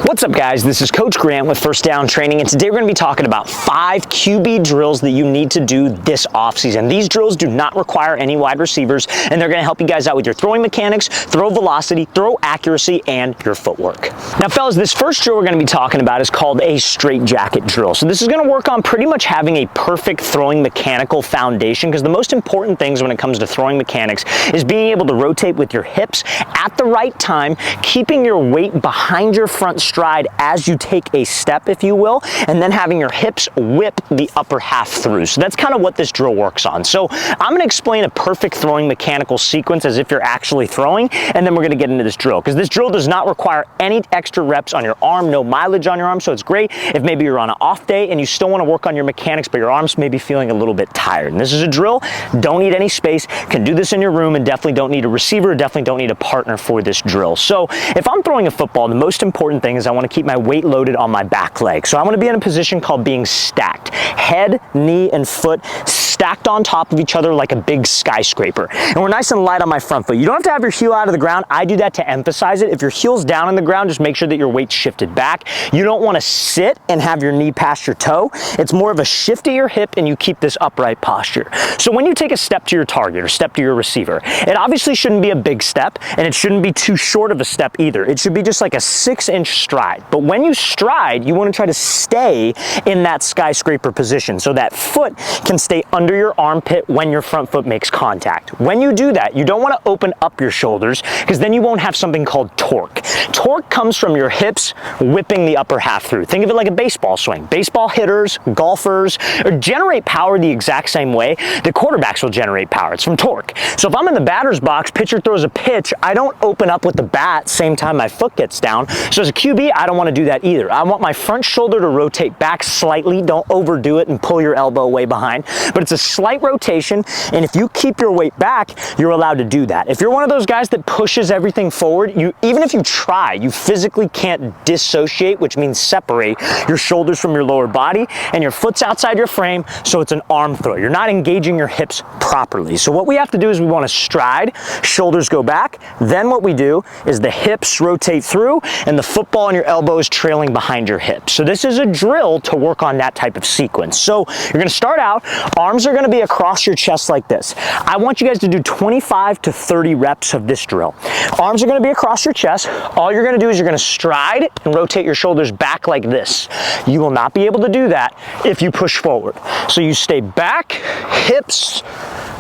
What's up guys, this is Coach Grant with First Down Training, and today we're going to be talking about 5 QB drills that you need to do this offseason. These drills do not require any wide receivers, and they're going to help you guys out with your throwing mechanics, throw velocity, throw accuracy, and your footwork. Now fellas, this first drill we're going to be talking about is called a straight jacket drill. So this is going to work on pretty much having a perfect throwing mechanical foundation, because the most important things when it comes to throwing mechanics is being able to rotate with your hips at the right time, keeping your weight behind your front stride as you take a step, if you will, and then having your hips whip the upper half through. So that's kind of what this drill works on. So I'm going to explain a perfect throwing mechanical sequence as if you're actually throwing, and then we're going to get into this drill, because this drill does not require any extra reps on your arm, no mileage on your arm. So it's great if maybe you're on an off day and you still want to work on your mechanics, but your arms may be feeling a little bit tired. And this is a drill, don't need any space, can do this in your room, and definitely don't need a receiver, definitely don't need a partner for this drill. So if I'm throwing a football, the most important thing is I want to keep my weight loaded on my back leg. So I want to be in a position called being stacked. Head, knee, and foot stacked on top of each other like a big skyscraper. And we're nice and light on my front foot. You don't have to have your heel out of the ground. I do that to emphasize it. If your heel's down on the ground, just make sure that your weight's shifted back. You don't want to sit and have your knee past your toe. It's more of a shift to your hip, and you keep this upright posture. So when you take a step to your target or step to your receiver, it obviously shouldn't be a big step, and it shouldn't be too short of a step either. It should be just like a 6-inch stride. But when you stride, you want to try to stay in that skyscraper position so that foot can stay under your armpit when your front foot makes contact. When you do that, you don't want to open up your shoulders, because then you won't have something called torque. Torque comes from your hips whipping the upper half through. Think of it like a baseball swing. Baseball hitters, golfers, generate power the exact same way the quarterbacks will generate power. It's from torque. So if I'm in the batter's box, pitcher throws a pitch, I don't open up with the bat same time my foot gets down. So as a QB, I don't want to do that either. I want my front shoulder to rotate back slightly. Don't overdo it and pull your elbow way behind, but it's a slight rotation, and if you keep your weight back, you're allowed to do that. If you're one of those guys that pushes everything forward, even if you try, you physically can't dissociate, which means separate your shoulders from your lower body, and your foot's outside your frame, so it's an arm throw. You're not engaging your hips properly. So what we have to do is we want to stride, shoulders go back, then what we do is the hips rotate through, and the football and your elbow is trailing behind your hips. So this is a drill to work on that type of sequence. So you're going to start out, arms are going to be across your chest like this. I want you guys to do 25 to 30 reps of this drill. Arms are going to be across your chest. All you're going to do is you're going to stride and rotate your shoulders back like this. You will not be able to do that if you push forward. So you stay back, hips,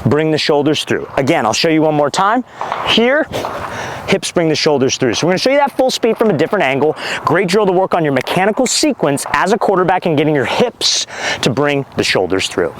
bring the shoulders through. Again, I'll show you one more time. Here, hips bring the shoulders through. So we're going to show you that full speed from a different angle. Great drill to work on your mechanical sequence as a quarterback and getting your hips to bring the shoulders through.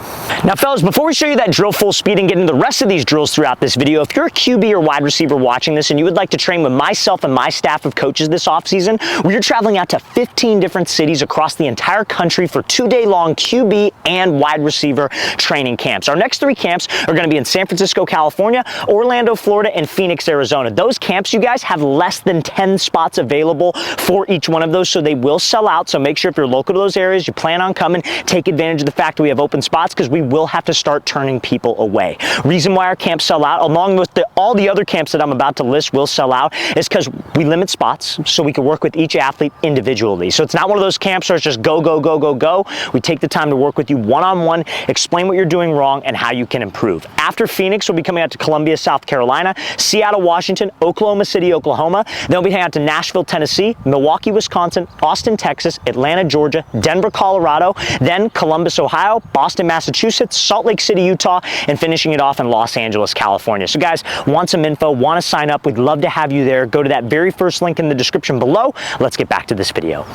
Now fellas, before we show you that drill full speed and get into the rest of these drills throughout this video, if you're a QB or wide receiver watching this and you would like to train with myself and my staff of coaches this offseason, we're traveling out to 15 different cities across the entire country for 2-day-long QB and wide receiver training camps. Our next 3 camps are going to be in San Francisco, California, Orlando, Florida, and Phoenix, Arizona. Those camps, you guys, have less than 10 spots available for each one of those, so they will sell out. So make sure if you're local to those areas, you plan on coming, take advantage of the fact that we have open spots, because we will have to start turning people away. Reason why our camps sell out, along with all the other camps that I'm about to list will sell out, is because we limit spots so we can work with each athlete individually. So it's not one of those camps where it's just go, go, go, go, go. We take the time to work with you one-on-one, explain what you're doing wrong and how you can improve. After Phoenix, we'll be coming out to Columbia, South Carolina, Seattle, Washington, Oklahoma City, Oklahoma. Then we'll be heading out to Nashville, Tennessee, Milwaukee, Wisconsin, Austin, Texas, Atlanta, Georgia, Denver, Colorado, then Columbus, Ohio, Boston, Massachusetts, Salt Lake City, Utah, and finishing it off in Los Angeles, California. So guys, want some info, want to sign up, we'd love to have you there. Go to that very first link in the description below. Let's get back to this video.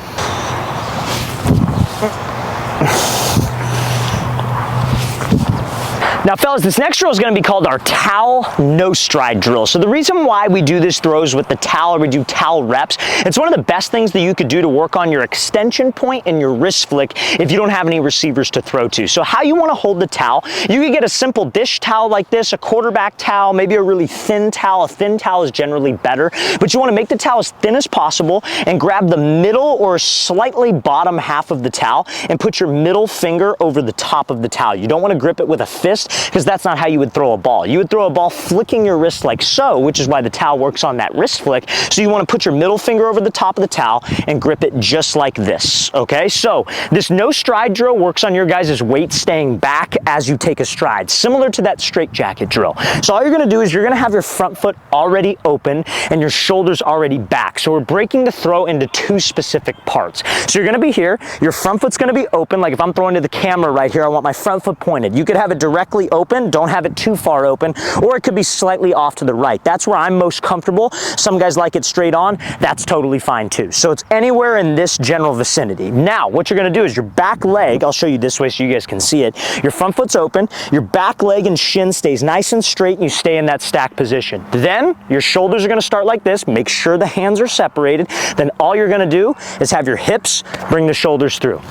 Now fellas, this next drill is going to be called our towel no stride drill. So the reason why we do this throws with the towel, or we do towel reps, it's one of the best things that you could do to work on your extension point and your wrist flick if you don't have any receivers to throw to. So how you want to hold the towel, you can get a simple dish towel like this, a quarterback towel, maybe a really thin towel. A thin towel is generally better, but you want to make the towel as thin as possible and grab the middle or slightly bottom half of the towel and put your middle finger over the top of the towel. You don't want to grip it with a fist, because that's not how you would throw a ball. You would throw a ball flicking your wrist like so, which is why the towel works on that wrist flick. So you want to put your middle finger over the top of the towel and grip it just like this, okay? So this no stride drill works on your guys' weight staying back as you take a stride, similar to that straight jacket drill. So all you're gonna do is you're gonna have your front foot already open and your shoulders already back. So we're breaking the throw into two specific parts. So you're gonna be here, your front foot's gonna be open, like if I'm throwing to the camera right here, I want my front foot pointed. You could have it directly open, don't have it too far open, or it could be slightly off to the right. That's where I'm most comfortable. Some guys like it straight on, that's totally fine too. So it's anywhere in this general vicinity. Now, what you're gonna do is your back leg, I'll show you this way so you guys can see it. Your front foot's open, your back leg and shin stays nice and straight, and you stay in that stack position. Then your shoulders are gonna start like this. Make sure the hands are separated. Then all you're gonna do is have your hips bring the shoulders through,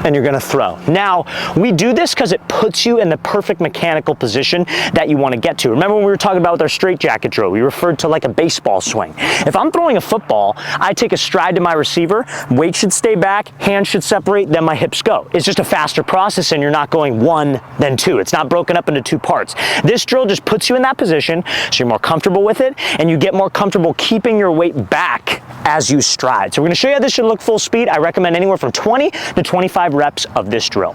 and you're gonna throw. Now, we do this because it puts you in the perfect mechanical position that you wanna get to. Remember when we were talking about with our straight jacket drill, we referred to like a baseball swing. If I'm throwing a football, I take a stride to my receiver, weight should stay back, hands should separate, then my hips go. It's just a faster process and you're not going one, then two. It's not broken up into two parts. This drill just puts you in that position so you're more comfortable with it and you get more comfortable keeping your weight back as you stride. So we're gonna show you how this should look full speed. I recommend anywhere from 20 to 25 reps of this drill.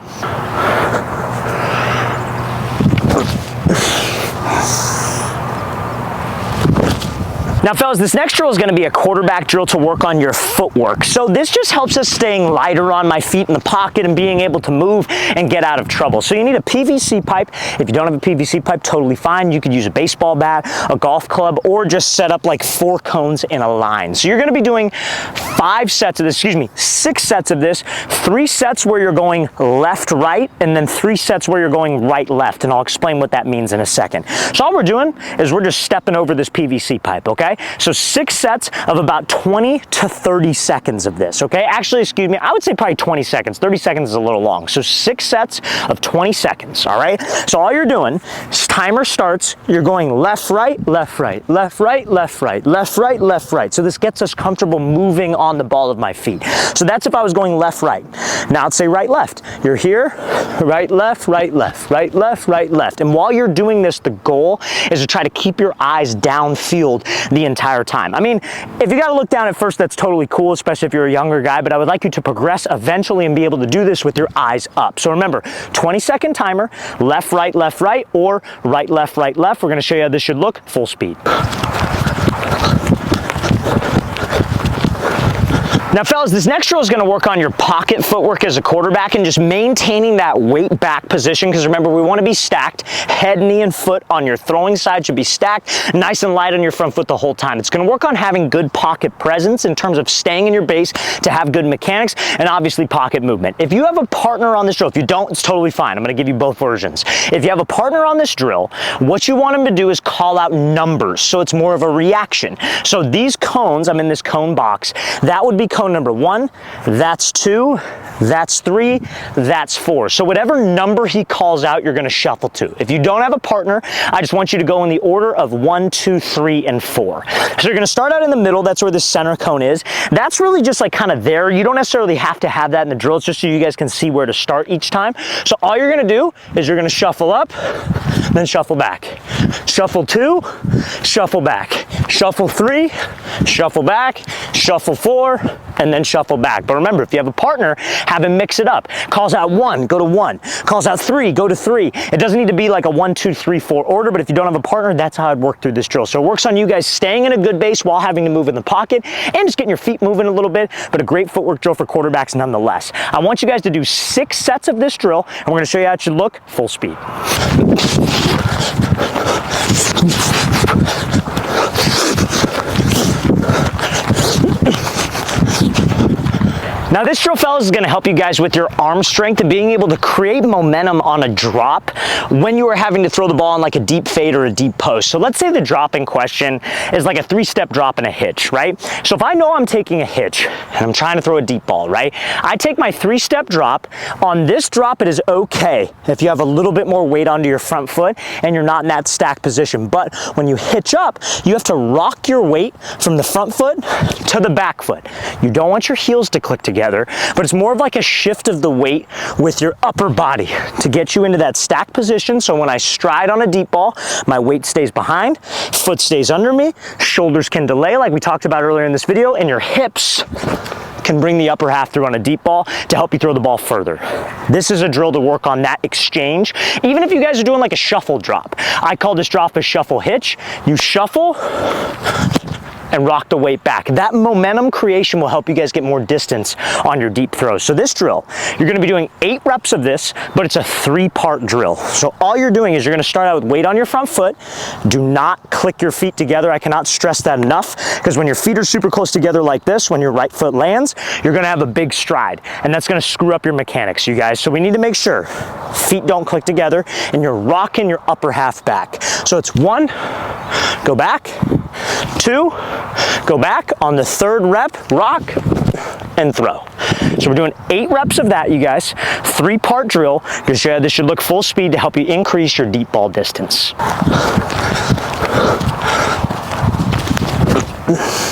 Now fellas, this next drill is gonna be a quarterback drill to work on your footwork. So this just helps us staying lighter on my feet in the pocket and being able to move and get out of trouble. So you need a PVC pipe. If you don't have a PVC pipe, totally fine. You could use a baseball bat, a golf club, or just set up like 4 cones in a line. So you're gonna be doing 6 sets of this, 3 sets where you're going left, right, and then 3 sets where you're going right, left. And I'll explain what that means in a second. So all we're doing is we're just stepping over this PVC pipe, okay? So 6 sets of about 20 to 30 seconds of this, okay? Actually, excuse me, I would say probably 20 seconds. 30 seconds is a little long. So 6 sets of 20 seconds, all right? So all you're doing, timer starts, you're going left, right, left, right, left, right, left, right, left, right, left, right. So this gets us comfortable moving on the ball of my feet. So that's if I was going left, right. Now let's say right, left. You're here, right, left, right, left, right, left, right, left. And while you're doing this, the goal is to try to keep your eyes downfield the entire time. I mean, if you gotta look down at first, that's totally cool, especially if you're a younger guy, but I would like you to progress eventually and be able to do this with your eyes up. So remember, 20-second timer, left, right, or right, left, right, left. We're gonna show you how this should look full speed. Now fellas, this next drill is gonna work on your pocket footwork as a quarterback and just maintaining that weight back position, because remember, we wanna be stacked. Head, knee, and foot on your throwing side should be stacked, nice and light on your front foot the whole time. It's gonna work on having good pocket presence in terms of staying in your base to have good mechanics and obviously pocket movement. If you have a partner on this drill, if you don't, it's totally fine. I'm gonna give you both versions. If you have a partner on this drill, what you want them to do is call out numbers, so it's more of a reaction. So these cones, I'm in this cone box, that would be cone number 1, that's 2, that's 3, that's 4. So whatever number he calls out, you're gonna shuffle to. If you don't have a partner, I just want you to go in the order of 1, 2, 3, and 4. So you're gonna start out in the middle, that's where the center cone is. That's really just like kind of there. You don't necessarily have to have that in the drill, it's just so you guys can see where to start each time. So all you're gonna do is you're gonna shuffle up, then shuffle back. Shuffle 2, shuffle back. Shuffle 3, shuffle back, shuffle 4, and then shuffle back. But remember, if you have a partner, have him mix it up. Calls out 1, go to 1. Calls out 3, go to 3. It doesn't need to be like a 1, 2, 3, 4 order, but if you don't have a partner, that's how I'd work through this drill. So it works on you guys staying in a good base while having to move in the pocket and just getting your feet moving a little bit, but a great footwork drill for quarterbacks nonetheless. I want you guys to do 6 sets of this drill, and we're gonna show you how it should look full speed. Now this drill, fellas, is gonna help you guys with your arm strength and being able to create momentum on a drop when you are having to throw the ball on like a deep fade or a deep post. So let's say the drop in question is like a 3-step drop and a hitch, right? So if I know I'm taking a hitch and I'm trying to throw a deep ball, right? I take my 3-step drop. On this drop, it is okay if you have a little bit more weight onto your front foot and you're not in that stacked position. But when you hitch up, you have to rock your weight from the front foot to the back foot. You don't want your heels to click together. together, but it's more of like a shift of the weight with your upper body to get you into that stack position. So when I stride on a deep ball, my weight stays behind, foot stays under me, shoulders can delay like we talked about earlier in this video, and your hips can bring the upper half through on a deep ball to help you throw the ball further. This is a drill to work on that exchange. Even if you guys are doing like a shuffle drop, I call this drop a shuffle hitch. You shuffle and rock the weight back. That momentum creation will help you guys get more distance on your deep throws. So this drill, you're gonna be doing 8 reps of this, but it's a 3-part drill. So all you're doing is you're gonna start out with weight on your front foot. Do not click your feet together. I cannot stress that enough, because when your feet are super close together like this, when your right foot lands, you're gonna have a big stride, and that's gonna screw up your mechanics, you guys. So we need to make sure feet don't click together and you're rocking your upper half back. So it's 1, go back, 2, go back. On the 3rd rep, rock and throw. So we're doing 8 reps of that, you guys. 3-part drill, because this should look full speed to help you increase your deep ball distance.